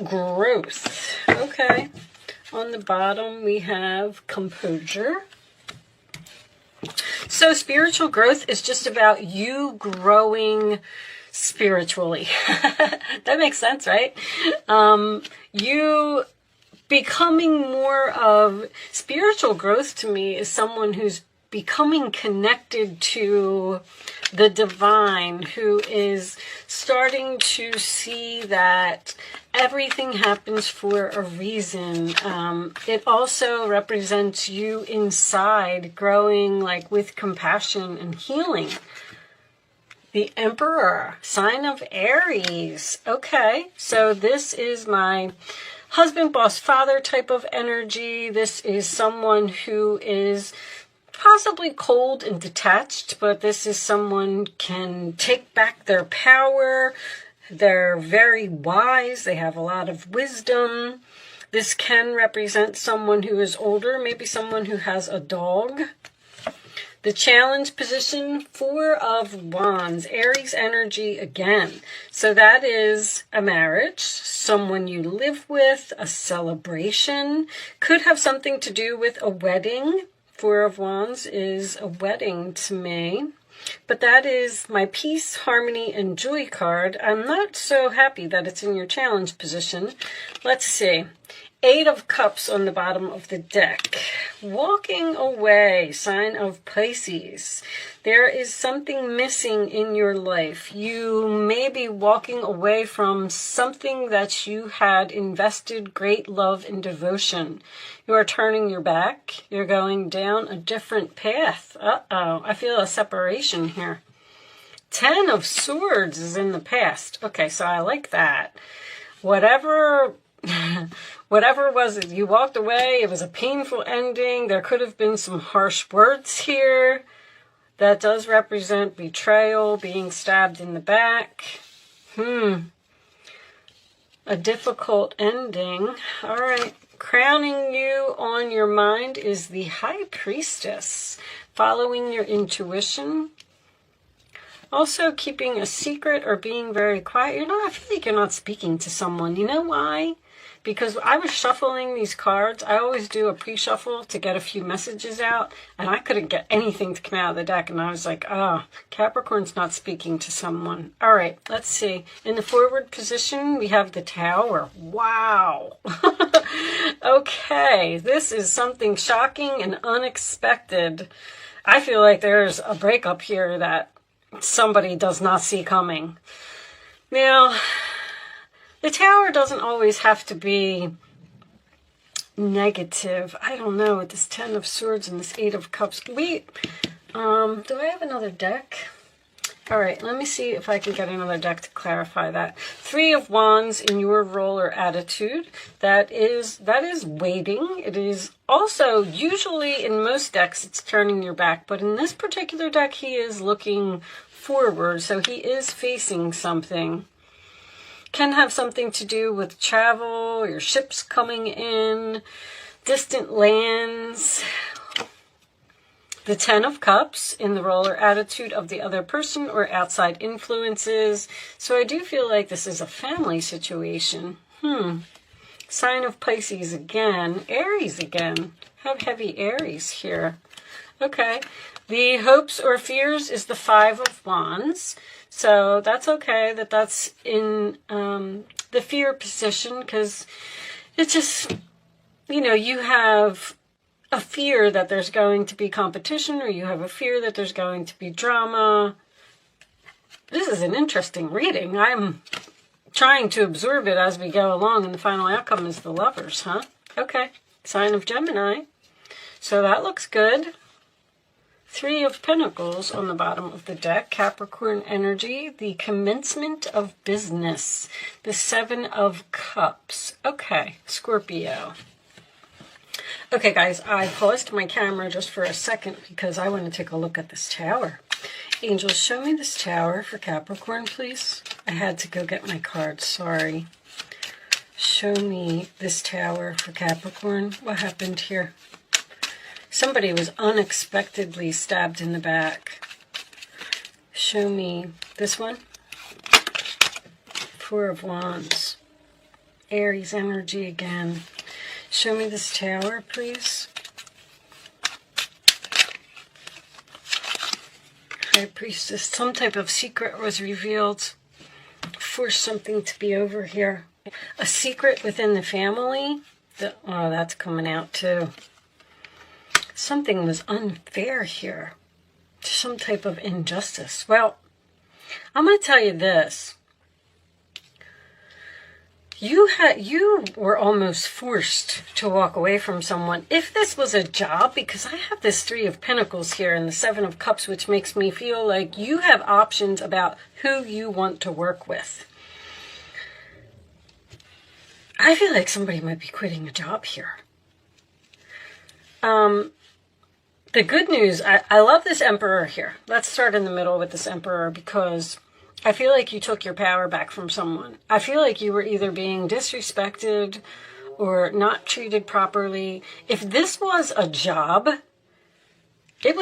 growth. Okay. On the bottom, we have composure. So spiritual growth is just about you growing spiritually. That makes sense, right? You becoming more of spiritual growth to me is someone who's becoming connected to the divine, who is starting to see that everything happens for a reason. It also represents you inside growing like with compassion and healing. The Emperor, sign of Aries. Okay, so this is my husband, boss, father type of energy. This is someone who is possibly cold and detached, but this is someone can take back their power. They're very wise. They have a lot of wisdom. This can represent someone who is older, maybe someone who has a dog. The challenge position, 4 of Wands, Aries energy again. So that is a marriage, someone you live with, a celebration. Could have something to do with a wedding. 4 of Wands is a wedding to me. But that is my peace, harmony, and joy card. I'm not so happy that it's in your challenge position. Let's see. 8 of Cups on the bottom of the deck. Walking away, sign of Pisces. There is something missing in your life. You may be walking away from something that you had invested great love and devotion. You are turning your back. You're going down a different path. Uh-oh, I feel a separation here. 10 of Swords is in the past. Okay, so I like that. Whatever was it, you walked away, it was a painful ending, there could have been some harsh words here. That does represent betrayal, being stabbed in the back. A difficult ending. All right, crowning you on your mind is the High Priestess, following your intuition. Also keeping a secret or being very quiet. I feel like you're not speaking to someone. You know why? Because I was shuffling these cards. I always do a pre-shuffle to get a few messages out, and I couldn't get anything to come out of the deck, and I was like, Capricorn's not speaking to someone. All right, let's see. In the forward position, we have the Tower. Wow. Okay, this is something shocking and unexpected. I feel like there's a breakup here that somebody does not see coming. Now, the Tower doesn't always have to be negative. I don't know, with this 10 of Swords and this 8 of Cups. Wait, do I have another deck? All right, let me see if I can get another deck to clarify that. 3 of Wands in your role or attitude. That is waiting. It is also, usually in most decks, it's turning your back. But in this particular deck, he is looking forward. So he is facing something. Can have something to do with travel, your ships coming in, distant lands. The 10 of Cups in the role or attitude of the other person or outside influences. So I do feel like this is a family situation. Sign of Pisces again. Aries again. Have heavy Aries here. Okay. The hopes or fears is the 5 of Wands. So that's okay that that's in the fear position, because it's just, you have a fear that there's going to be competition, or you have a fear that there's going to be drama. This is an interesting reading. I'm trying to absorb it as we go along, and the final outcome is the Lovers, huh? Okay, sign of Gemini. So that looks good. 3 of Pentacles on the bottom of the deck, Capricorn energy, the commencement of business, the 7 of Cups. Okay, Scorpio. Okay, guys, I paused my camera just for a second because I want to take a look at this Tower. Angels, show me this Tower for Capricorn, please. I had to go get my cards, sorry. Show me this Tower for Capricorn. What happened here? Somebody was unexpectedly stabbed in the back. Show me this one. 4 of Wands. Aries energy again. Show me this Tower, please. High Priestess. Some type of secret was revealed. Force something to be over here. A secret within the family. Oh, that's coming out too. Something was unfair here. Some type of injustice. Well, I'm going to tell you this. You were almost forced to walk away from someone. If this was a job, because I have this 3 of Pentacles here and the 7 of Cups, which makes me feel like you have options about who you want to work with. I feel like somebody might be quitting a job here. The good news, I love this Emperor here. Let's start in the middle with this Emperor, because I feel like you took your power back from someone. I feel like you were either being disrespected or not treated properly. If this was a job, it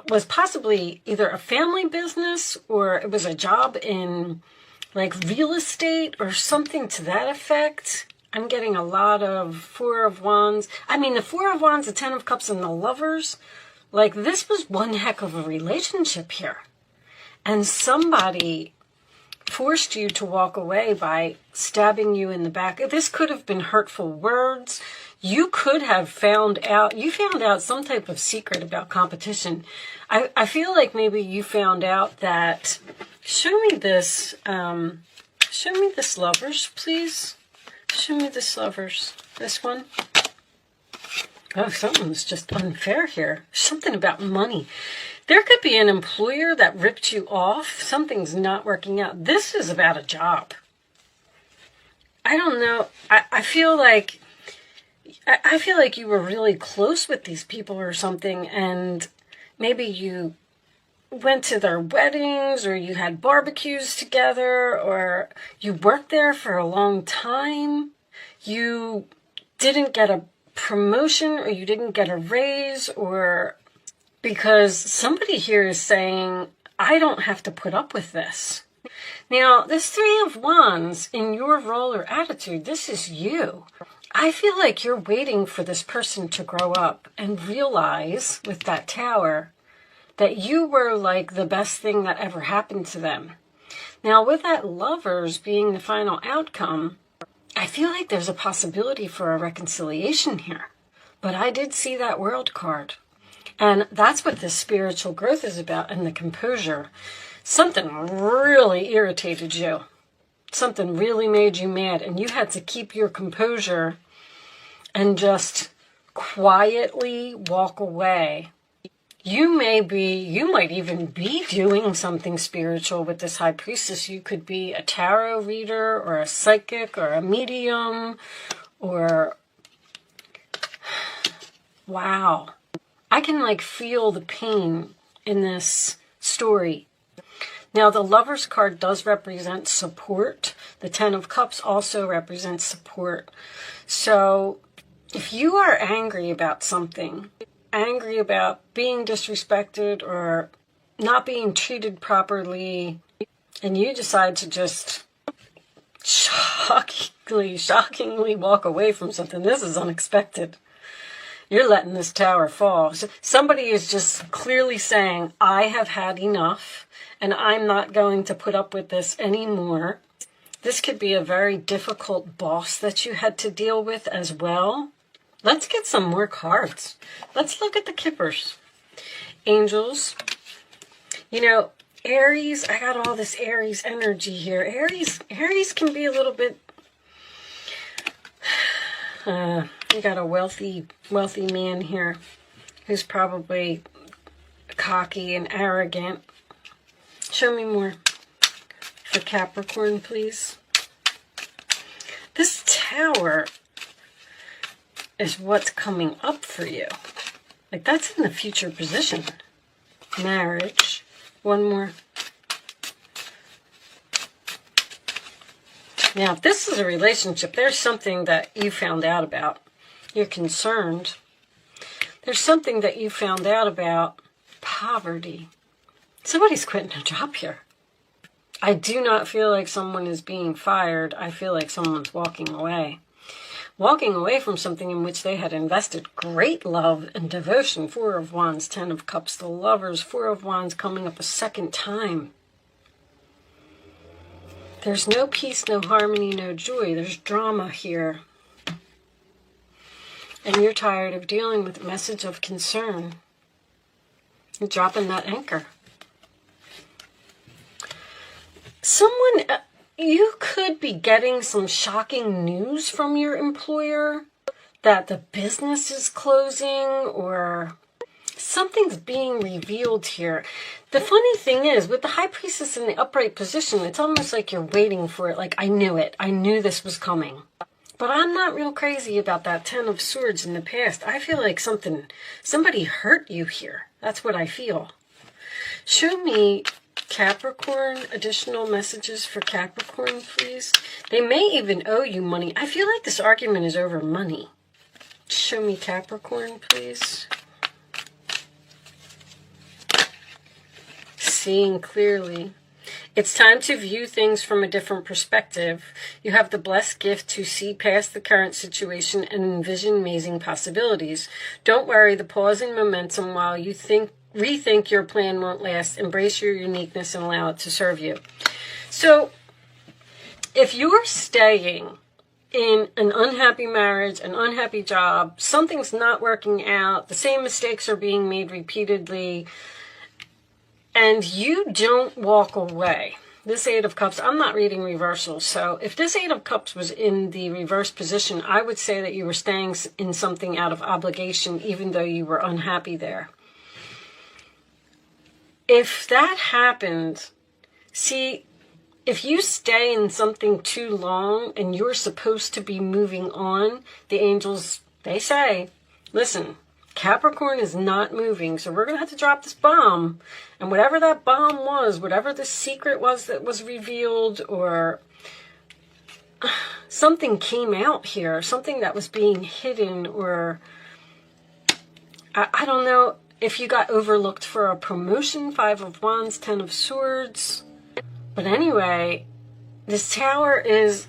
was possibly either a family business or it was a job in like real estate or something to that effect. I'm getting a lot of 4 of Wands. I mean, the 4 of Wands, the 10 of Cups, and the Lovers. Like, this was one heck of a relationship here. And somebody forced you to walk away by stabbing you in the back. This could have been hurtful words. You could have found out some type of secret about competition. I feel like maybe you found out that, show me this Lovers, please. Show me this Lovers. This one. Oh, something's just unfair here. Something about money. There could be an employer that ripped you off. Something's not working out. This is about a job. I don't know. I feel like you were really close with these people or something, and maybe you went to their weddings, or you had barbecues together, or you worked there for a long time. You didn't get a promotion, or you didn't get a raise, or because somebody here is saying, I don't have to put up with this. Now, this 3 of Wands, in your role or attitude, this is you. I feel like you're waiting for this person to grow up and realize, with that Tower, that you were like the best thing that ever happened to them. Now, with that Lovers being the final outcome, I feel like there's a possibility for a reconciliation here. But I did see that World card. And that's what this spiritual growth is about, and the composure. Something really irritated you. Something really made you mad, and you had to keep your composure and just quietly walk away. You might even be doing something spiritual with this High Priestess. You could be a tarot reader or a psychic or a medium or... Wow. I can like feel the pain in this story. Now, the Lovers card does represent support. The 10 of Cups also represents support. So if you are angry about something, angry about being disrespected or not being treated properly, and you decide to just shockingly walk away from something, this is unexpected. You're letting this Tower fall. So somebody is just clearly saying, I have had enough, and I'm not going to put up with this anymore. This could be a very difficult boss that you had to deal with as well. Let's get some more cards. Let's look at the Kippers. Angels. You know, Aries, I got all this Aries energy here. Aries can be a little bit... you got a wealthy man here who's probably cocky and arrogant. Show me more for Capricorn, please. This Tower is what's coming up for you. Like, that's in the future position. Marriage. One more. Now, if this is a relationship, there's something that you found out about. You're concerned. There's something that you found out about poverty. Somebody's quitting a job here. I do not feel like someone is being fired. I feel like someone's walking away. Walking away from something in which they had invested great love and devotion. Four of Wands, Ten of Cups, the Lovers, Four of Wands coming up a second time. There's no peace, no harmony, no joy. There's drama here. And you're tired of dealing with a message of concern. You're dropping that anchor. Someone, you could be getting some shocking news from your employer that the business is closing or something's being revealed here. The funny thing is, with the High Priestess in the upright position, it's almost like you're waiting for it. Like, I knew it. I knew this was coming. But I'm not real crazy about that Ten of Swords in the past. I feel like somebody hurt you here. That's what I feel. Show me Capricorn, additional messages for Capricorn, please. They may even owe you money. I feel like this argument is over money. Show me Capricorn, please. Seeing clearly. It's time to view things from a different perspective. You have the blessed gift to see past the current situation and envision amazing possibilities. Don't worry, the pause in momentum while you rethink your plan won't last. Embrace your uniqueness and allow it to serve you. So, if you're staying in an unhappy marriage, an unhappy job, something's not working out, the same mistakes are being made repeatedly, and you don't walk away. This Eight of Cups, I'm not reading reversals, so if this Eight of Cups was in the reverse position, I would say that you were staying in something out of obligation, even though you were unhappy there. If that happened, see, if you stay in something too long and you're supposed to be moving on, the angels, they say, listen, Capricorn is not moving, so we're going to have to drop this bomb. And whatever that bomb was, whatever the secret was that was revealed, or something came out here, something that was being hidden, or I don't know if you got overlooked for a promotion, Five of Wands, Ten of Swords. But anyway, this Tower is,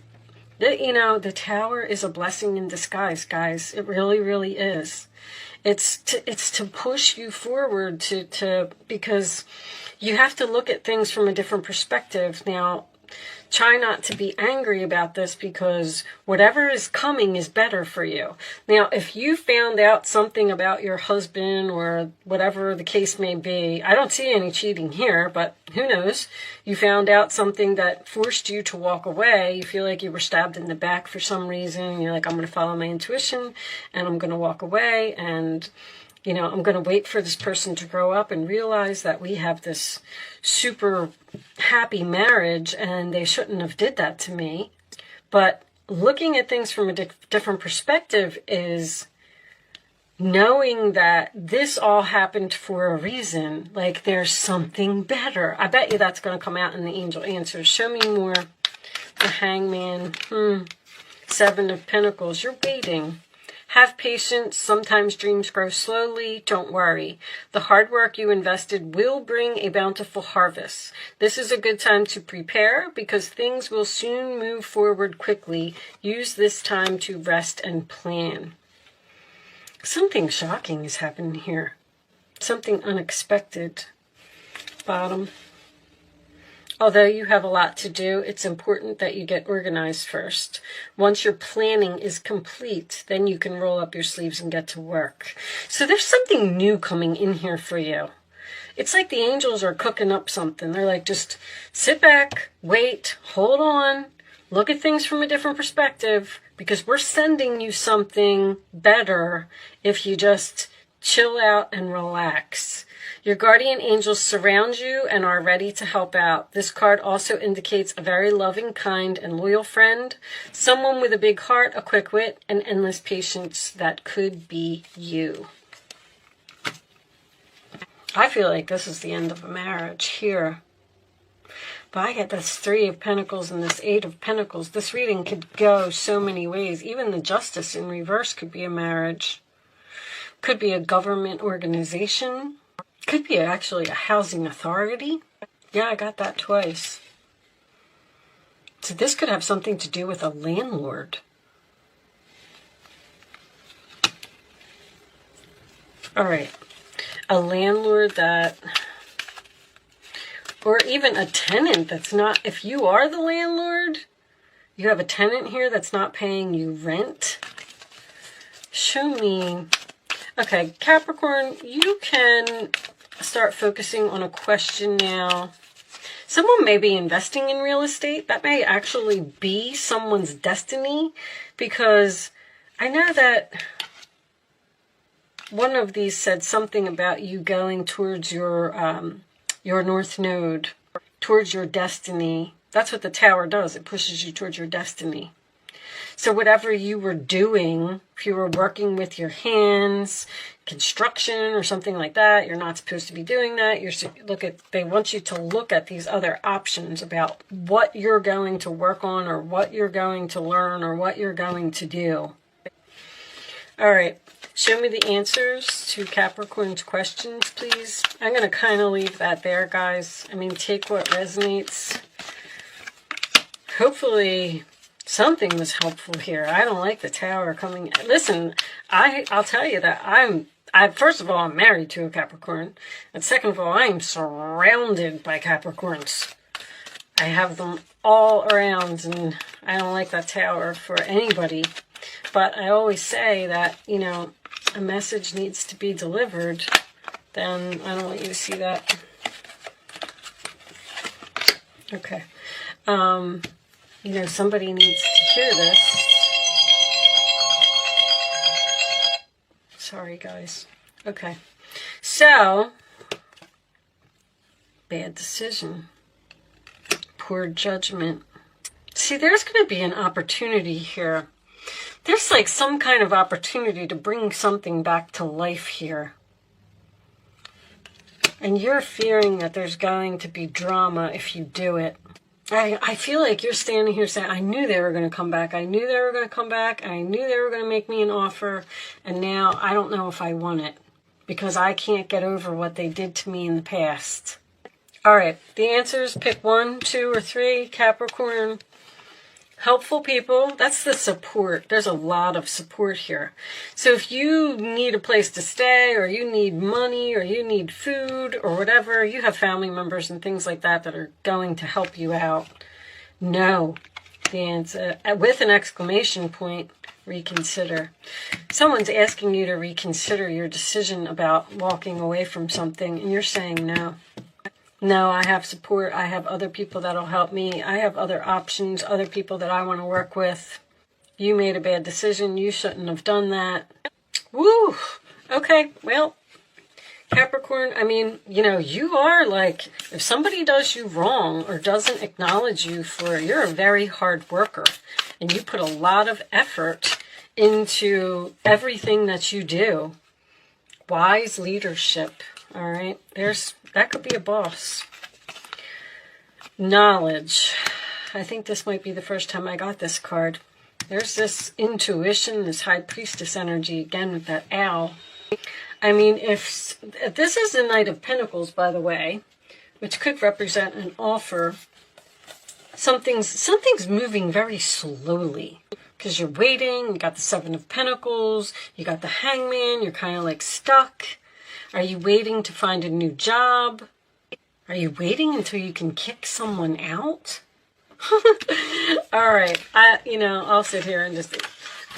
the Tower is a blessing in disguise, guys. It really, really is. It's to push you forward because you have to look at things from a different perspective. Now, try not to be angry about this because whatever is coming is better for you. Now, if you found out something about your husband or whatever the case may be, I don't see any cheating here, but who knows? You found out something that forced you to walk away. You feel like you were stabbed in the back for some reason. You're like, I'm going to follow my intuition and I'm going to walk away, and I'm going to wait for this person to grow up and realize that we have this super happy marriage and they shouldn't have did that to me. But looking at things from a different perspective is knowing that this all happened for a reason. Like, there's something better. I bet you that's going to come out in the angel answers. Show me more. The Hangman. Seven of Pentacles. You're waiting. Have patience. Sometimes dreams grow slowly. Don't worry. The hard work you invested will bring a bountiful harvest. This is a good time to prepare because things will soon move forward quickly. Use this time to rest and plan. Something shocking is happening here. Something unexpected. Bottom. Although you have a lot to do, it's important that you get organized first. Once your planning is complete, then you can roll up your sleeves and get to work. So there's something new coming in here for you. It's like the angels are cooking up something. They're like, just sit back, wait, hold on, look at things from a different perspective, because we're sending you something better if you just chill out and relax. Your guardian angels surround you and are ready to help out. This card also indicates a very loving, kind, and loyal friend. Someone with a big heart, a quick wit, and endless patience. That could be you. I feel like this is the end of a marriage here. But I get this Three of Pentacles and this Eight of Pentacles. This reading could go so many ways. Even the Justice in reverse could be a marriage. Could be a government organization. Could be actually a housing authority. Yeah, I got that twice. So this could have something to do with a landlord. All right. A landlord that, or even a tenant that's not, if you are the landlord, you have a tenant here that's not paying you rent. Show me. Okay, Capricorn, you can start focusing on a question now. Someone may be investing in real estate. That may actually be someone's destiny, because I know that one of these said something about you going towards your North Node, towards your destiny. That's what the Tower does. It pushes you towards your destiny. So whatever you were doing, if you were working with your hands, construction or something like that, you're not supposed to be doing that. They want you to look at these other options about what you're going to work on, or what you're going to learn, or what you're going to do. All right. Show me the answers to Capricorn's questions, please. I'm going to kind of leave that there, guys. I mean, take what resonates. Hopefully something was helpful here. I don't like the Tower coming. Listen, I'll tell you that first of all, I'm married to a Capricorn. And second of all, I am surrounded by Capricorns. I have them all around, and I don't like that Tower for anybody. But I always say that, you know, a message needs to be delivered. Then I don't want you to see that. Okay. You know, somebody needs to hear this. Sorry, guys. Okay. So, bad decision. Poor judgment. See, there's going to be an opportunity here. There's like some kind of opportunity to bring something back to life here. And you're fearing that there's going to be drama if you do it. I feel like you're standing here saying, I knew they were going to come back. I knew they were going to come back. I knew they were going to make me an offer. And now I don't know if I want it, because I can't get over what they did to me in the past. All right. The answers, pick 1, 2, or 3. Capricorn. Helpful people, that's the support. There's a lot of support here. So if you need a place to stay, or you need money, or you need food, or whatever, you have family members and things like that that are going to help you out. No. The answer, with an exclamation point, reconsider. Someone's asking you to reconsider your decision about walking away from something, and you're saying no. No, I have support. I have other people that'll help me. I have other options, other people that I want to work with. You made a bad decision. You shouldn't have done that. Woo! Okay, well, Capricorn, I mean, you know, you are like, if somebody does you wrong or doesn't acknowledge you you're a very hard worker. And you put a lot of effort into everything that you do. Wise leadership, all right? That could be a boss. Knowledge. I think this might be the first time I got this card. There's this intuition, this high priestess energy, again with that owl. I mean, if this is the Knight of Pentacles, by the way, which could represent an offer, something's moving very slowly. Because you're waiting, you got the Seven of Pentacles, you got the Hangman, you're kind of like stuck. Are you waiting to find a new job? Are you waiting until you can kick someone out? All right. I'll sit here and just...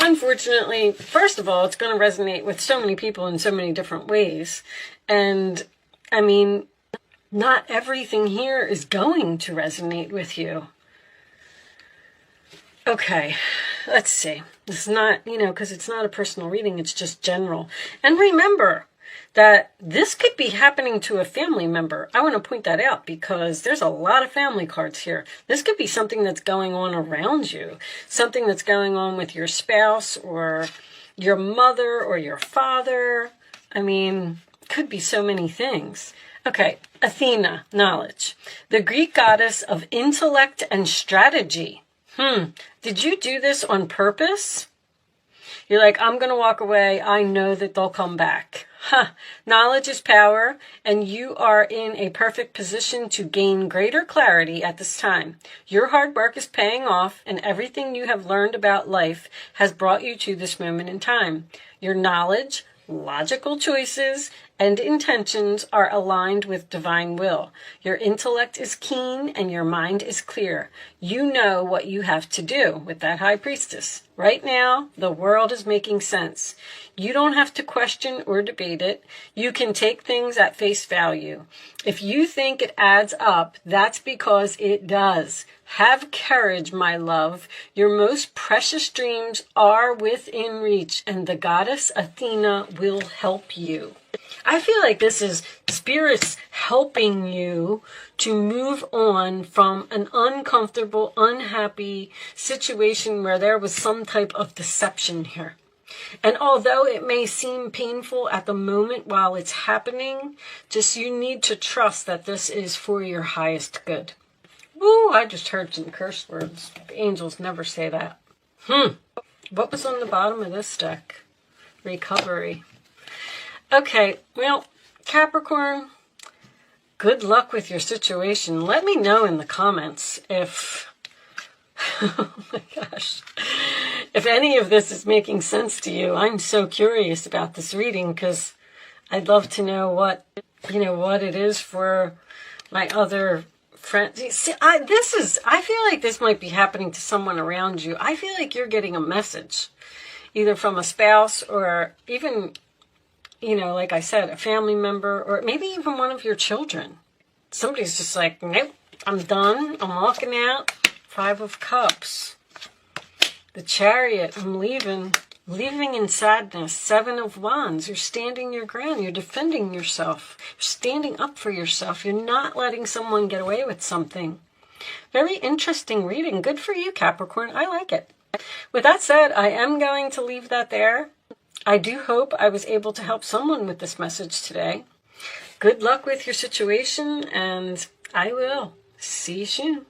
Unfortunately, first of all, it's going to resonate with so many people in so many different ways. And, I mean, not everything here is going to resonate with you. Okay, let's see. This is not, because it's not a personal reading, it's just general. And remember that this could be happening to a family member. I want to point that out because there's a lot of family cards here. This could be something that's going on around you, something that's going on with your spouse or your mother or your father. I mean, could be so many things. Okay, Athena, knowledge. The Greek goddess of intellect and strategy. Did you do this on purpose? You're like, I'm going to walk away. I know that they'll come back. Knowledge is power, and you are in a perfect position to gain greater clarity at this time. Your hard work is paying off, and everything you have learned about life has brought you to this moment in time. Your knowledge, logical choices, and intentions are aligned with divine will. Your intellect is keen and your mind is clear. You know what you have to do with that high priestess. Right now, the world is making sense. You don't have to question or debate it. You can take things at face value. If you think it adds up, that's because it does. Have courage, my love. Your most precious dreams are within reach, and the goddess Athena will help you. I feel like this is spirits helping you to move on from an uncomfortable, unhappy situation where there was some type of deception here. And although it may seem painful at the moment while it's happening, just you need to trust that this is for your highest good. Woo, I just heard some curse words. The angels never say that. What was on the bottom of this deck? Recovery. Okay, well, Capricorn, good luck with your situation. Let me know in the comments if, oh my gosh, if any of this is making sense to you. I'm so curious about this reading because I'd love to know what it is for my other friends. See, I feel like this might be happening to someone around you. I feel like you're getting a message, either from a spouse or even, like I said, a family member, or maybe even one of your children. Somebody's just like, nope, I'm done. I'm walking out. 5 of Cups. The Chariot, I'm leaving. Leaving in sadness. 7 of Wands. You're standing your ground. You're defending yourself. You're standing up for yourself. You're not letting someone get away with something. Very interesting reading. Good for you, Capricorn. I like it. With that said, I am going to leave that there. I do hope I was able to help someone with this message today. Good luck with your situation, and I will see you soon.